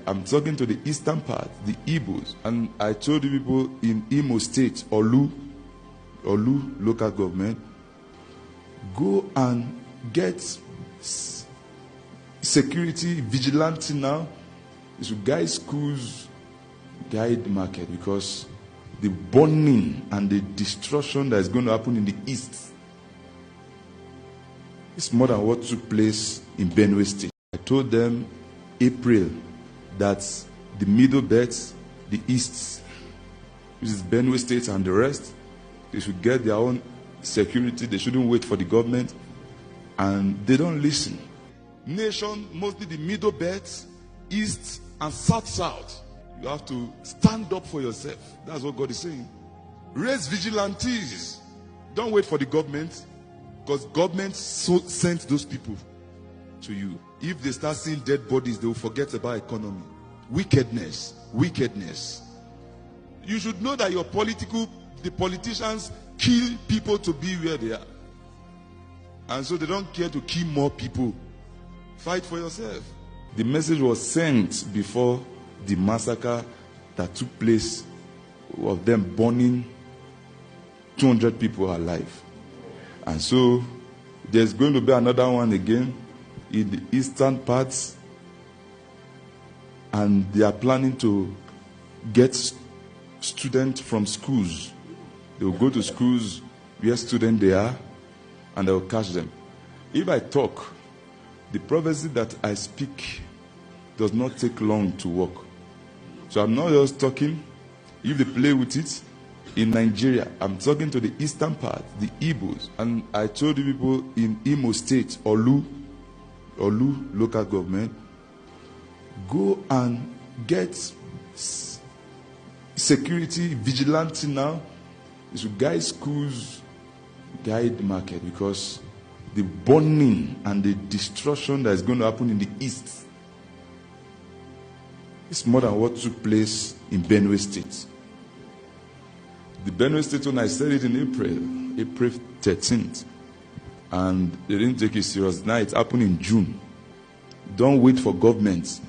I'm talking to the eastern part, the Igbos. And I told you people in Imo State, Olu local government, go and get security vigilante now. Is to guide schools, guide the market, because the burning and the destruction that is going to happen in the east is more than what took place in Benue State. I told them April that the middle belt, the east, which is Benue State and the rest, they should get their own security. They shouldn't wait for the government, and they don't listen. Nation, mostly the middle belt, east and south, you have to stand up for yourself. That's what God is saying. Raise vigilantes. Don't wait for the government, because government sent those people to you. If they start seeing dead bodies, they will forget about economy. Wickedness. You should know that the politicians kill people to be where they are, and so they don't care to kill more people. Fight for yourself. The message was sent before the massacre that took place, of them burning 200 people alive. And so there's going to be another one again in the eastern parts, and they are planning to get students from schools. They will go to schools where students they are, and they will catch them. If I talk, the prophecy that I speak does not take long to work. So I'm not just talking. If they play with it, in Nigeria, I'm talking to the eastern part, the Igbos. And I told you people in Imo State, Olu local government, go and get security vigilante now. Is to guide schools, guide the market, because the burning and the destruction that is going to happen in the east is more than what took place in Benue State. The Benue State, when I said it in April 13th, and they didn't take it serious. Now it's happened in June. Don't wait for government.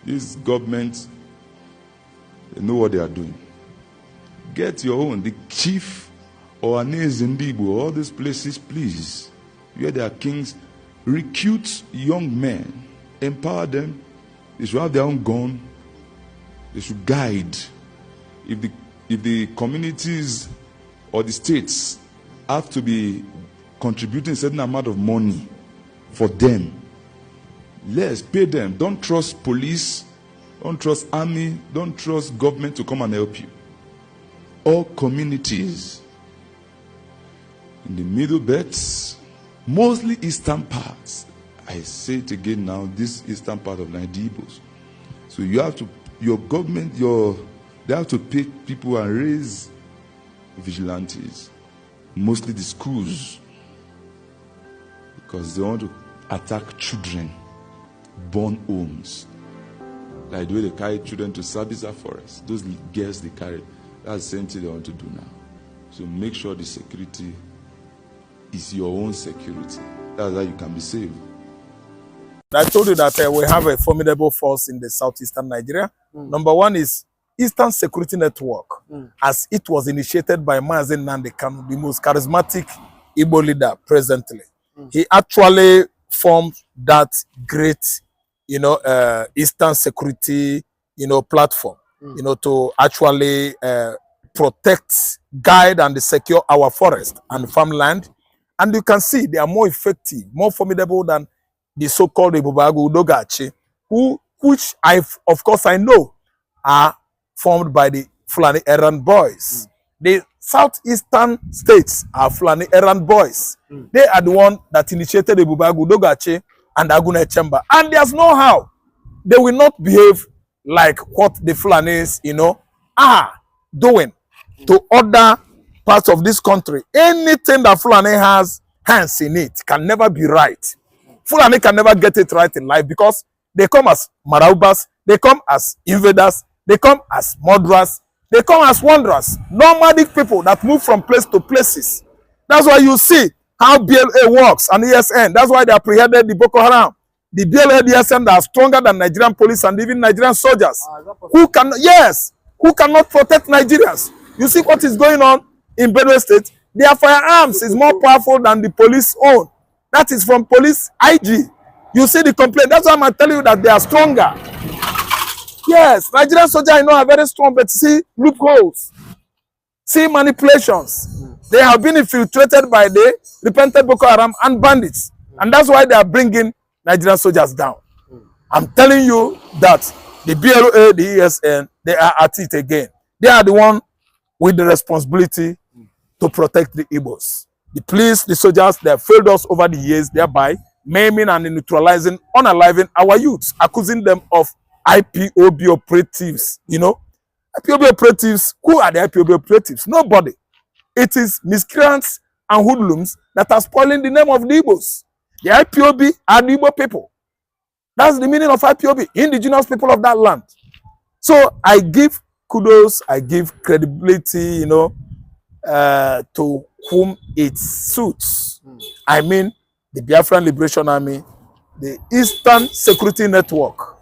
This government, they know what they are doing. Get your own. The chief or Zindibu, all these places, please, where there are kings, recruit young men, empower them. They should have their own gun. They should guide. If the communities or the states have to be contributing a certain amount of money for them, let's pay them. Don't trust police, don't trust army, don't trust government to come and help you. All communities in the middle belts, mostly eastern parts. I say it again now, this eastern part of Nigeria. So you have to, your government, they have to pay people and raise vigilantes, mostly the schools, because they want to attack children, burn homes. Like the way they carry children to Sabisa Forest, those girls they carry, that's the same thing they want to do now. So make sure the security is your own security. That's how you can be saved. I told you that we have a formidable force in the southeastern Nigeria. Number one is Eastern Security Network, as it was initiated by Mazi Nnamdi Kanu, the most charismatic Igbo leader presently. He actually formed that great, Eastern Security, platform, to actually protect, guide, and secure our forest and farmland. And you can see they are more effective, more formidable than the so-called Ebubagu Udogachi, which of course I know are formed by the Fulani errand boys. The southeastern states are Fulani errand boys. They are the one that initiated Ebubagu Udogachi and Agune Chamber. And there's no how they will not behave like what the Fulanis, are doing to other parts of this country. Anything that Fulani has hands in it can never be right. Fulani can never get it right in life because they come as Maraubas, they come as invaders, they come as murderers, they come as wanderers, nomadic people that move from place to places. That's why you see how BLA works and ESN. That's why they apprehended the Bòkòhaáram. the BLA, the ESN are stronger than Nigerian police and even Nigerian soldiers. Who cannot protect Nigerians? You see what is going on in Benue State? Their firearms is more powerful than the police own. That is from police IG. You see the complaint. That's why I'm telling you that they are stronger. Yes, Nigerian soldiers I know are very strong, but see loopholes, see manipulations. They have been infiltrated by the repentant Bòkòhaŕam and bandits, and that's why they are bringing Nigerian soldiers down. I'm telling you that the BLA, the ESN, they are at it again. They are the one with the responsibility to protect the Igbos. The police, the soldiers, they have failed us over the years, thereby maiming and neutralizing, unaliving our youths, accusing them of IPOB operatives. You know, IPOB operatives. Who are the IPOB operatives? Nobody. It is miscreants and hoodlums that are spoiling the name of the Igbos. The IPOB are the Igbo people. That's the meaning of IPOB, indigenous people of that land. So I give kudos, I give credibility, you know, to whom it suits. I mean, the Biafran Liberation Army, the Eastern Security Network.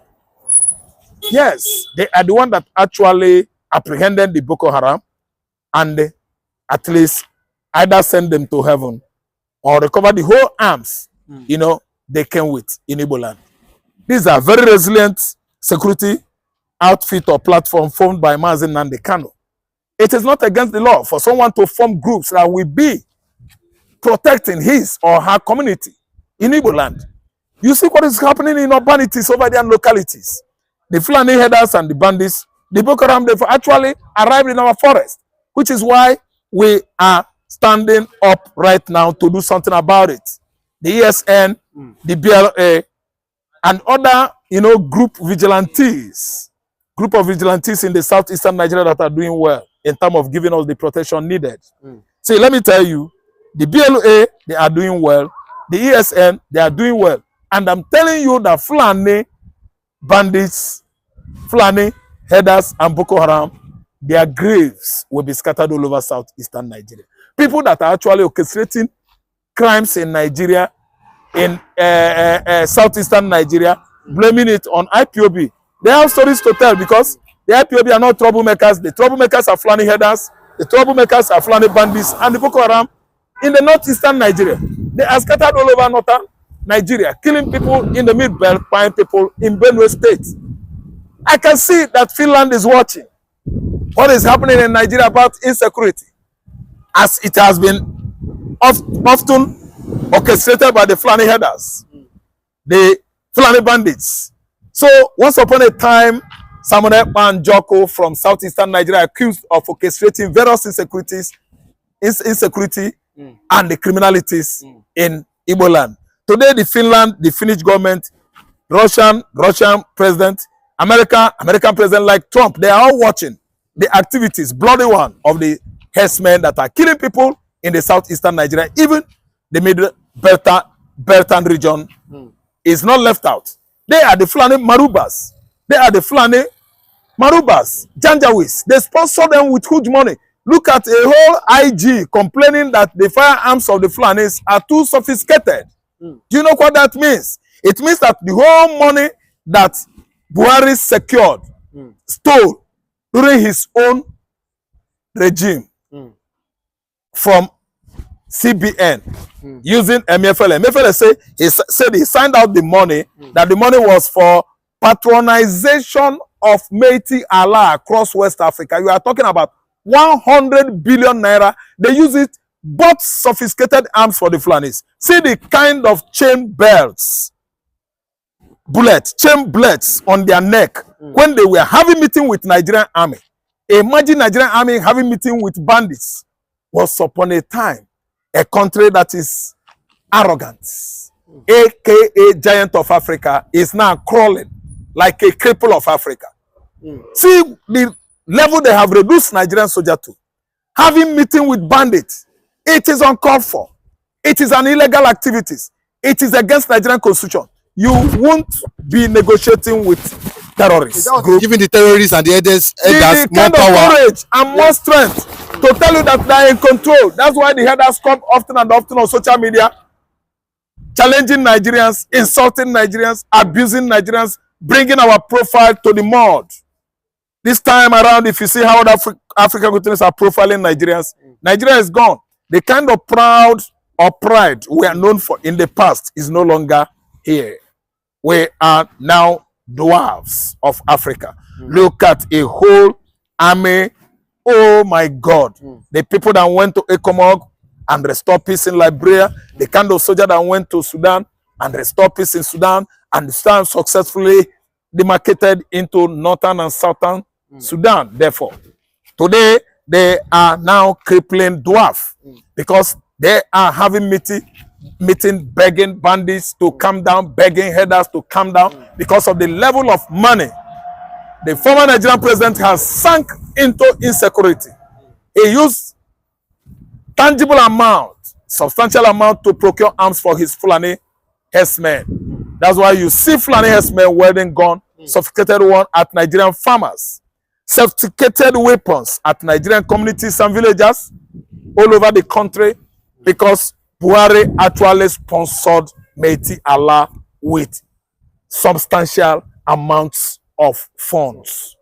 Yes, they are the one that actually apprehended the Bòkòhaŕam and at least either send them to heaven or recover the whole arms, you know, they came with in Igbo land. These are very resilient security outfit or platform formed by Mazi Nnamdi Kanu. It is not against the law for someone to form groups that will be protecting his or her community in Igbo land. You see what is happening in urbanities over there and localities. The Fulani headers and the bandits, the Bòkòhaárám, they've actually arrived in our forest, which is why we are standing up right now to do something about it. The ESN, the BLA, and other, you know, group of vigilantes in the southeastern Nigeria that are doing well in terms of giving us the protection needed. See, let me tell you, the BLA, they are doing well. The ESN, they are doing well. And I'm telling you that Fulani bandits, Fulani headers, and Bòkòhaárám, their graves will be scattered all over southeastern Nigeria. People that are actually orchestrating crimes in Nigeria, in southeastern Nigeria, blaming it on IPOB. They have stories to tell because the IPOB are not troublemakers. The troublemakers are Fulani headers. The troublemakers are Fulani bandits. And the Bòkòhaárám in the northeastern Nigeria. They are scattered all over northern Nigeria, killing people in the mid-belt, buying people in Benue State. I can see that Finland is watching what is happening in Nigeria about insecurity, as it has been often orchestrated by the Fulani headers, the Fulani bandits. So once upon a time, Samuel and Joko from southeastern Nigeria accused of orchestrating various insecurity and the criminalities in Igbo land. Today, the Finnish government, Russian president, American president like Trump, they are all watching the activities, bloody one, of the herdsmen that are killing people in the southeastern Nigeria. Even the mid-Beltan region is not left out. They are the Fulani Marubas. They are the Fulani Marubas, Janjaweeds. They sponsor them with huge money. Look at a whole IG complaining that the firearms of the Fulanis are too sophisticated. Do you know what that means? It means that the whole money that Buhari secured, stole during his own regime from CBN using MFLA. MFLA said he signed out the money, that the money was for patronization of Métis Allah across West Africa. You are talking about 100 billion naira. They use it, bought sophisticated arms for the Fulanis. See the kind of chain bullets on their neck when they were having meeting with Nigerian army. Imagine Nigerian army having meeting with bandits. Was upon a time a country that is arrogant, aka giant of Africa, is now crawling like a cripple of Africa. See the level they have reduced Nigerian soldier to. Having meeting with bandits, it is uncalled for. It is an illegal activities. It is against Nigerian constitution. You won't be negotiating with terrorists. Giving the terrorists and the headers more kind power, of courage and more strength to tell you that they are in control. That's why the headers come often and often on social media challenging Nigerians, insulting Nigerians, abusing Nigerians, bringing our profile to the mud. This time around, if you see how the African continents are profiling Nigerians, Nigeria is gone. The kind of pride we are known for in the past is no longer here. We are now dwarfs of Africa. Look at a whole army. Oh my God. The people that went to Ecomog and restore peace in Liberia, the kind of soldier that went to Sudan and restore peace in Sudan, and Sudan successfully demarcated into northern and southern Sudan. Therefore, today they are now crippling dwarf because they are having meeting begging bandits to come down, begging headers to come down because of the level of money the former Nigerian president has sunk into insecurity. He used tangible amount, substantial amount to procure arms for his Fulani herdsmen. That's why you see Fulani herdsmen wearing gun, sophisticated one at Nigerian farmers, sophisticated weapons at Nigerian communities and villages all over the country, because Buhari actually sponsored Métis Allah with substantial amounts of funds.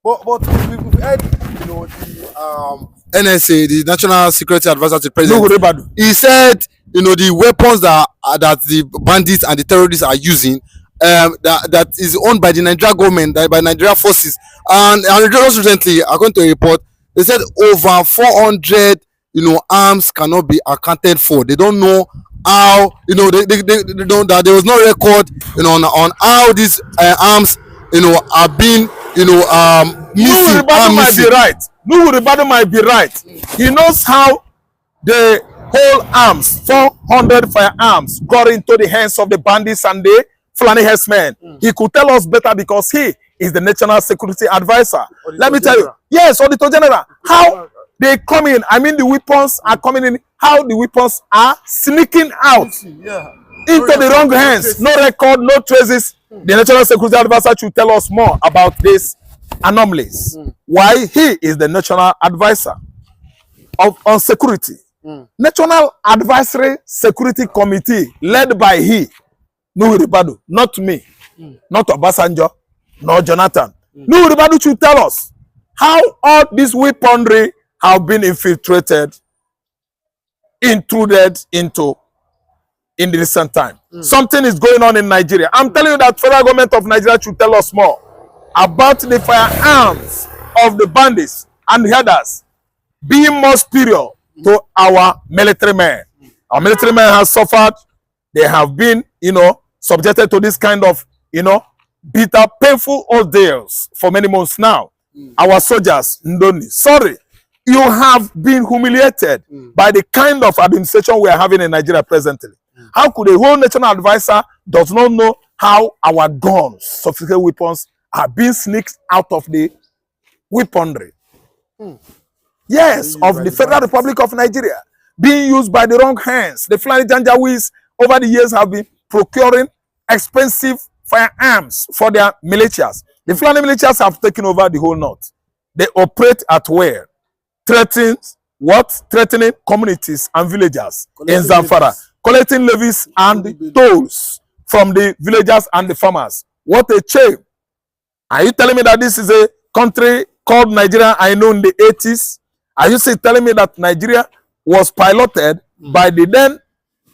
But we've heard, you know, the NSA, the National Security Advisor to the President, he said, you know, the weapons that the bandits and the terrorists are using, that is owned by the Nigerian government, by Nigerian forces. And just recently, according to a report, they said over 400, you know, arms cannot be accounted for. They don't know how, you know, they know that there was no record, you know, on how these arms, you know, are being, you know, missing. Nuhu Ribadu might be right. He knows how the whole arms, 400 firearms, got into the hands of the bandits and the Fulani herdsmen. He could tell us better because he is the National Security Advisor. Let me tell you. Yes, Auditor General. How they come in, I mean the weapons are coming in, how the weapons are sneaking out into the wrong hands. No record, no traces. The National Security Advisor should tell us more about these anomalies. Why he is the National Advisor on security. National Advisory Security Committee led by he, Nuhu Ribadu, not me, not Obasanjo, nor Jonathan. Nuhu Ribadu should tell us how all this weaponry have been infiltrated, intruded into in the recent time. Something is going on in Nigeria. I'm telling you that federal government of Nigeria should tell us more about the firearms of the bandits and headers being more superior to our military men. Our military men have suffered. They have been, you know, subjected to this kind of, you know, bitter, painful ordeals for many months now. Our soldiers, Ndoni, sorry, you have been humiliated by the kind of administration we are having in Nigeria presently. How could a whole national advisor does not know how our guns, sophisticated weapons, are being sneaked out of the weaponry? Yes, of the Federal Republic of Nigeria, being used by the wrong hands. The Fulani Janjaweeds over the years have been procuring expensive firearms for their militias. The Fulani militias have taken over the whole north. They operate at where? Threatening communities and villages in Zamfara, collecting levies and tolls from the villagers and the farmers. What a shame. Are you telling me that this is a country called Nigeria I know in the 80s? Are you still telling me that Nigeria was piloted by the then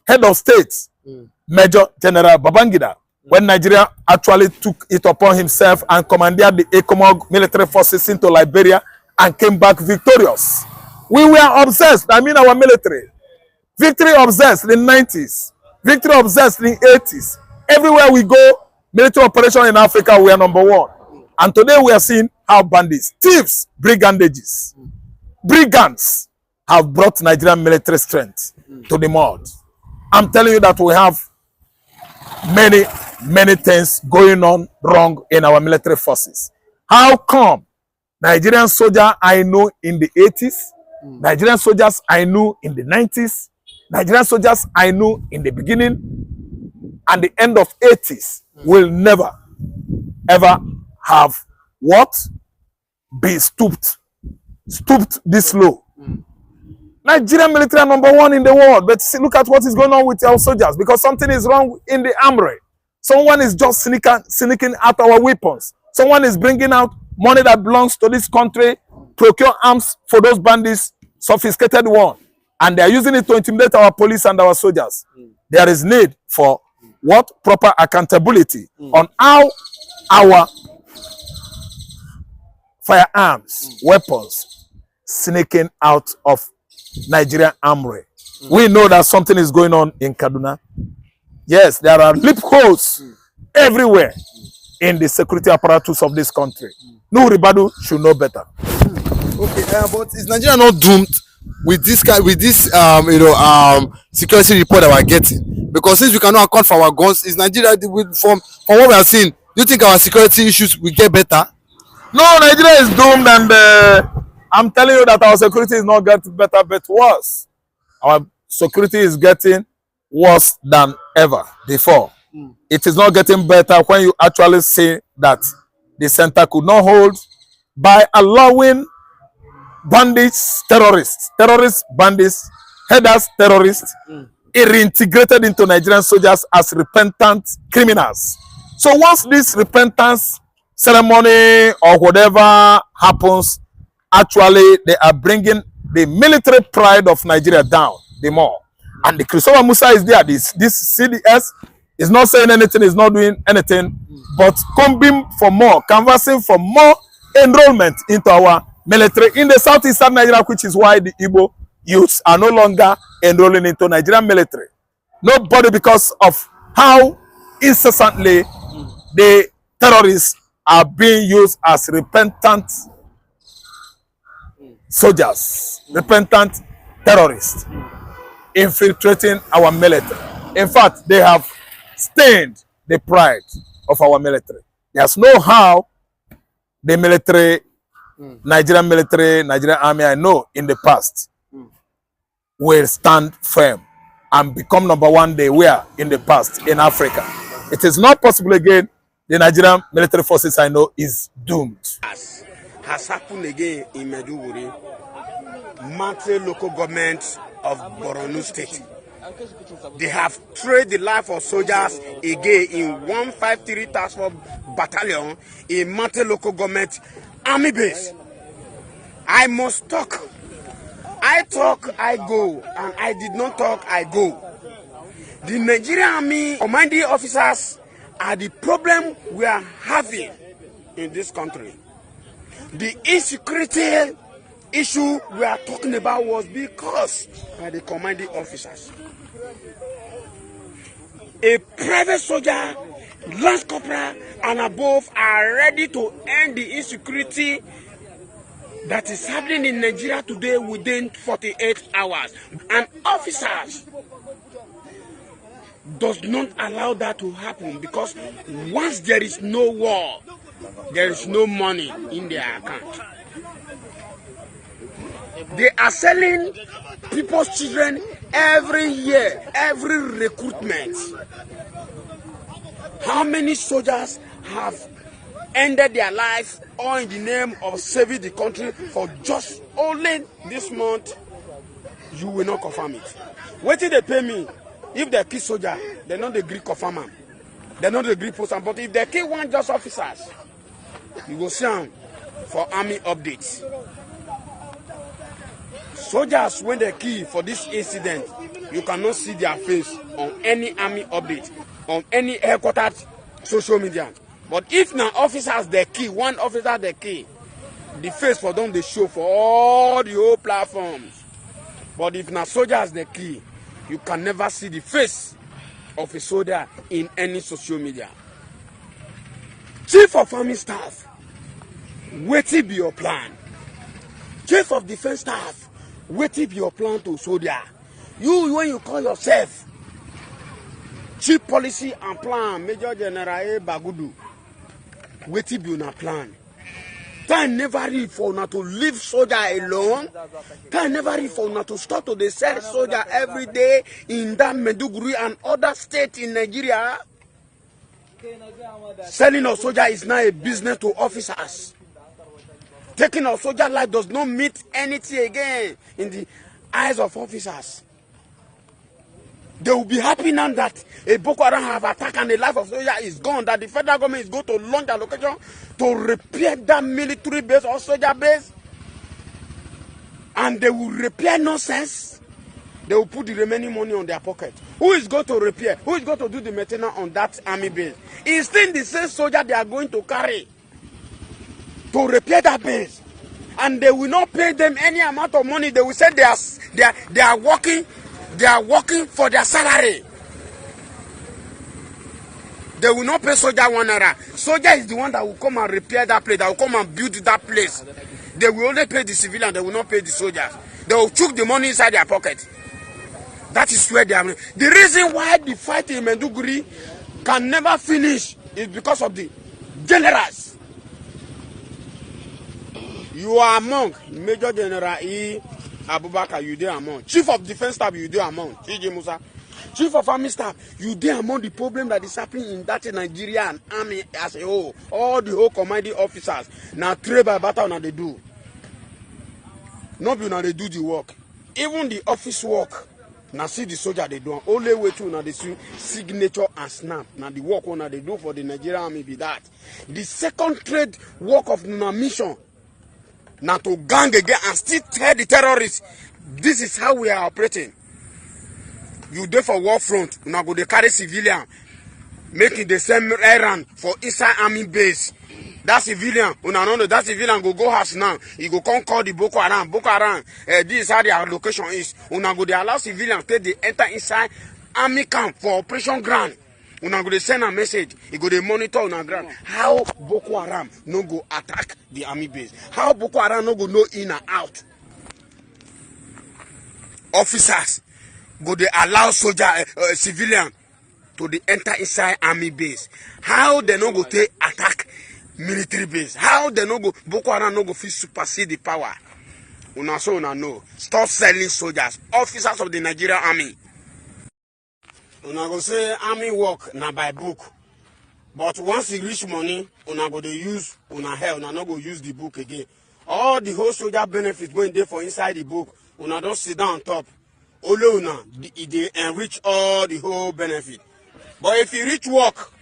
head of state, Major General Babangida, when Nigeria actually took it upon himself and commanded the Ecomog military forces into Liberia and came back victorious? We were obsessed, I mean our military. Victory obsessed in the 90s. Victory obsessed in the 80s. Everywhere we go, military operation in Africa, we are #1. And today we are seeing how bandits, thieves, brigands have brought Nigerian military strength to the mud. I'm telling you that we have many things going on wrong in our military forces. How come Nigerian soldier I know in the 80s, Nigerian soldiers I knew in the 90s, Nigerian soldiers I knew in the beginning and the end of 80s will never, ever have what? Be stooped this low. Nigerian military are #1 in the world, but see, look at what is going on with our soldiers, because something is wrong in the armory. Someone is just sneaking out our weapons. Someone is bringing out money that belongs to this country, procure arms for those bandits, sophisticated one, and they are using it to intimidate our police and our soldiers. There is need for what? Proper accountability on how our firearms, weapons, sneaking out of Nigerian armory. We know that something is going on in Kaduna. Yes, there are loopholes everywhere in the security apparatus of this country. Nuhu Ribadu should know better. Okay, but is Nigeria not doomed with this security report that we're getting? Because since we cannot account for our guns, is Nigeria from what we are seeing? Do you think our security issues will get better? No, Nigeria is doomed, and I'm telling you that our security is not getting better, but worse. Our security is getting worse than ever before. It is not getting better when you actually say that the center could not hold by allowing bandits, terrorists, bandits, headers, terrorists, reintegrated into Nigerian soldiers as repentant criminals. So once this repentance ceremony or whatever happens, actually they are bringing the military pride of Nigeria down the more. And the Christopher Musa is there. This CDS is not saying anything, is not doing anything, but combing for more, canvassing for more enrollment into our military in the southeastern Nigeria, which is why the Igbo youths are no longer enrolling into Nigerian military. Nobody, because of how incessantly the terrorists are being used as repentant soldiers, repentant terrorists, infiltrating our military. In fact, they have stained the pride of our military. There's no how the military, Nigerian Army, I know in the past, will stand firm and become #1 they were in the past in Africa. It is not possible again. The Nigerian military forces, I know, is doomed. Has happened again in Maiduguri, Mante local government of Borno State. They have traded the life of soldiers again in 153 Task Force Battalion in Mante local government army base. I must talk. I talk, I go, and I did not talk, I go. The Nigerian Army commanding officers are the problem we are having in this country. The insecurity issue we are talking about was because by the commanding officers. A private soldier, lance corporal, and above are ready to end the insecurity that is happening in Nigeria today within 48 hours. And officers does not allow that to happen, because once there is no war, there is no money in their account. They are selling people's children every year, every recruitment. How many soldiers have ended their life all in the name of saving the country for just only this month? You will not confirm it. What did they pay me? If they kill soldier, they not agree confirm them. They not agree post them. But if they kill one just officers, you go see them for army updates. Soldiers, when they kill for this incident, you cannot see their face on any army update, on any headquarters social media. But if now officers they kill, one officer they kill, the face for them they show for all the whole platforms. But if now soldiers they kill, you can never see the face of a soldier in any social media. Chief of Army Staff, what be your plan? Chief of Defense Staff, what be your plan to soldier? You, when you call yourself Chief Policy and Plan, Major General Bagudu, what be your plan? Time never read for not to leave soldier alone. Time never read for not to start to sell soldier every day in that Maiduguri and other states in Nigeria. Selling a soldier is now a business to officers. Taking a soldier life does not mean anything again in the eyes of officers. They will be happy now that a Bòkòhaárám have attacked and the life of soldier is gone, that the federal government is going to launch a location to repair that military base or soldier base. And they will repair nonsense. They will put the remaining money on their pocket. Who is going to repair? Who is going to do the maintenance on that army base? It's still the same soldier they are going to carry to repair that base. And they will not pay them any amount of money. They will say they are working for their salary. They will not pay soldier 1 naira. Soldier is the one that will come and repair that place, that will come and build that place. They will only pay the civilian, they will not pay the soldiers. They will choke the money inside their pocket. That is where they are. The reason why the fight in Maiduguri can never finish is because of the generals. You are among Major General E. Abubakar, you there among. Chief of Defense Staff, you there among. T.J. Musa. Chief of Army Staff, you there among the problem that is happening in that Nigeria and Army as a whole. All the whole commanding officers. Now trade by battle now they do. Not be now they do the work. Even the office work. Now see the soldier they do. Only way to now they see signature and snap. Now the work now they do for the Nigerian Army be that. The second trade work of the mission. Now to gang again and still tell the terrorists, this is how we are operating. You there for war front, now go they carry civilian, making the same errand for inside army base. That civilian, that civilian go house now. He go come call the Bòkòhaárám. Bòkòhaárám, this is how their location is. Go they allow civilians to they enter inside army camp for operation ground. Go they send a message. He go they monitor on ground. How Bòkòhaárám no go attack the army base. How Bòkòhaárám no go know in and out. Officers go they allow soldier, civilian to they enter inside army base. How they no go take attack military base? How they no go Bòkòhaárám no go fit supersede the power? So know. Stop selling soldiers, officers of the Nigerian Army. Una go say army work na by book, but once you reach money, una go dey use una hair. Una no go use the book again. All the whole soldier benefits going there for inside the book. Una don't sit down on top. Only una they enrich all the whole benefit. But if you reach work,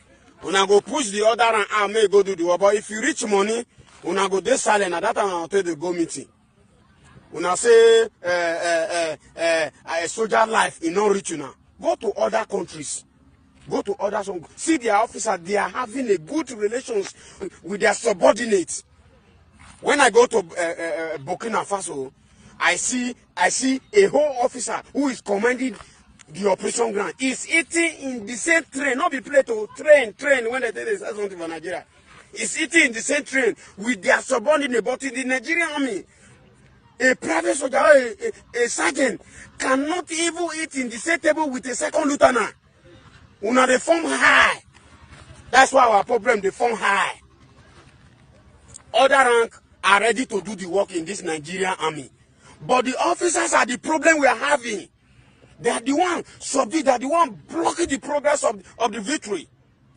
una go push the other and arm may go do the work. But if you reach money, una go dey silent. At that time I'll tell the go meeting. Una say a soldier life is not rich una. Go to other countries. Go to others. See their officers, they are having a good relations with their subordinates. When I go to Burkina Faso, I see a whole officer who is commanding the operation ground. Is eating in the same train, not be play to train when they say something for Nigeria. Is eating in the same train with their subordinate, but in the Nigerian Army, a private soldier, a sergeant cannot even eat in the same table with a second lieutenant. Una they form high. That's why our problem, they form high. Other rank are ready to do the work in this Nigerian Army. But the officers are the problem we are having. They are the one subdued, they are the one blocking the progress of the victory.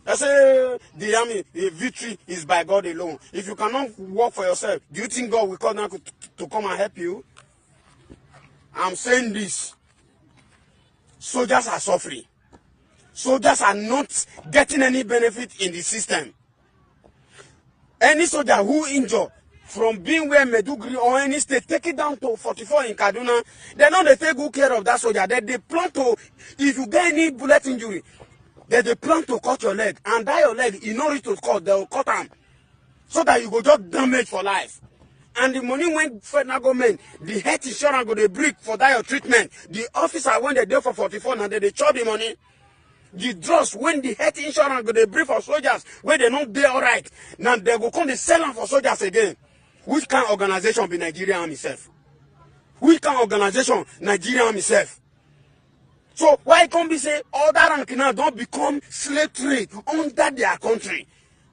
I say the army, the victory is by God alone. If you cannot work for yourself, do you think God will come down to come and help you? I'm saying this. Soldiers are suffering. Soldiers are not getting any benefit in the system. Any soldier who injured from being where Maiduguri or any state, take it down to 44 in Kaduna, they know they take good care of that soldier. They plan to, if you get any bullet injury, they plan to cut your leg, and that your leg, in order to cut, they will cut them, so that you go just damage for life. And the money when federal government, the health insurance go they break for that your treatment. The officer when they do for 44 now they chop the money. The drugs when the health insurance go they break for soldiers when they not there all right. Now they go come they sell them for soldiers again. Which kind of organization be Nigerian Army self? Which kind of organization Nigerian Army self? So why can't we say other rank now don't become slave trade under their country,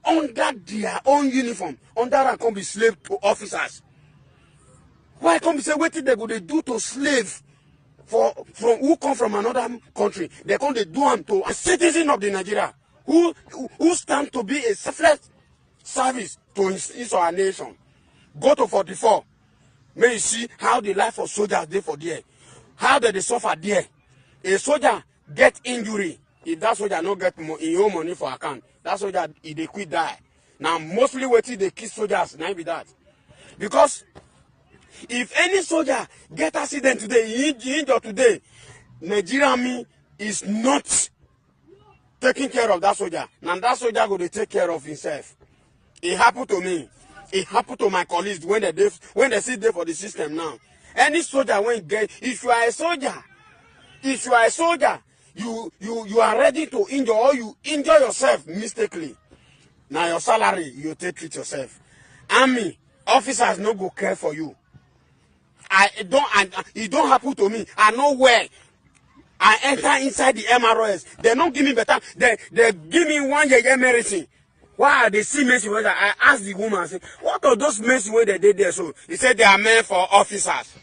under their own uniform, under rank can't be slave to officers? Why can't we say what did they go they do to slave from who come from another country? They can't they do them to a citizen of the Nigeria who stand to be a selfless service to his or her nation. Go to 44. May you see how the life of soldiers there for there. how did they suffer there? A soldier get injury. If that soldier no get in your money for account, that soldier if they quit die. Now mostly waiting they kill soldiers, now be that. Because if any soldier get accident today, he injured today, Nigerian Army is not taking care of that soldier. Now that soldier go to take care of himself. It happened to me. It happened to my colleagues when they sit there for the system now. Any soldier when get, if you are a soldier, you are ready to injure or you injure yourself mistakenly. Now your salary, you take it yourself. Army officers no go care for you. It don't happen to me. I know where I enter inside the MROS. They don't give me better. They give me 1 year medicine. Why are they see medicine? I asked the woman, I said, what are those medicine where they did there? So he said they are meant for officers.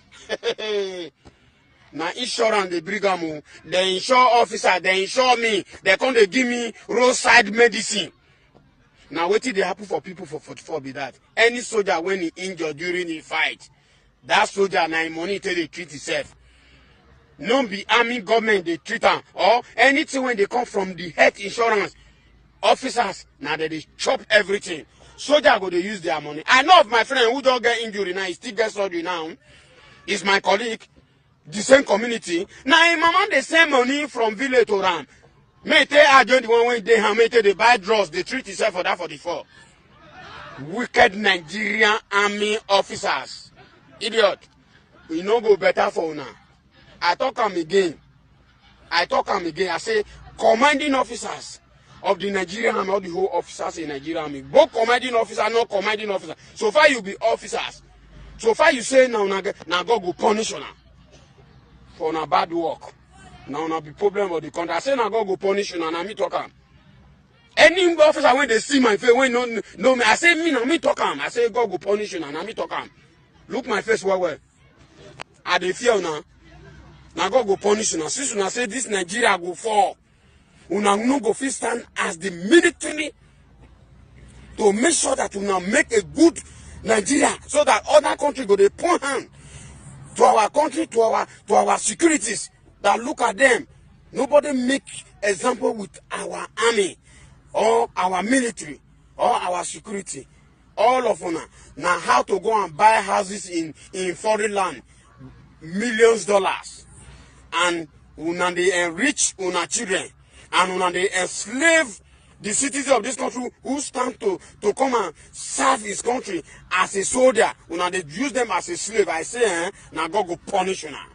Now insurance they bring them, they insure officer, they insure me, they come they give me roadside medicine. Now what did they happen for people for be that? Any soldier when he injured during the fight, that soldier now money till they treat himself. No be army government they treat them or anything when they come from the health insurance. Officers now they chop everything. Soldier go to use their money. I know of my friend who don't get injury now, he still gets surgery now. Is my colleague, the same community. Now in mama they send money from village to Ram. May I join the one when they have made they buy drugs, they treat himself for that 44. Wicked Nigerian army officers. Idiot. We no go better for now. I talk them again. I say commanding officers of the Nigerian army, all the whole officers in Nigerian army. Both commanding officers, not commanding officers. So far you be officers. So far you say now God go punish you now for na bad work. Now be problem of the country. I say now God go punish you now. Now me talk am. Any officer when they see my face, when no me, I say me now me talk am. I say God go punish you now. Now me talk am. Look my face well. I dey fear now. Now God go punish you now. Since you say this Nigeria go fall, una no go fit stand as the military to make sure that we now make a good Nigeria so that other country go dey point hand to our country, to our securities. That look at them. Nobody make example with our army or our military or our security. All of una now how to go and buy houses in foreign land, millions of dollars, and una they enrich una children, and una they enslave the citizens of this country who stand to come and serve his country as a soldier. Una they use them as a slave. I say, now God go punish you now.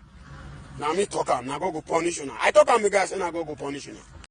Now me talk am, now God go punish you now. I talk am, guys, say now God go punish you now.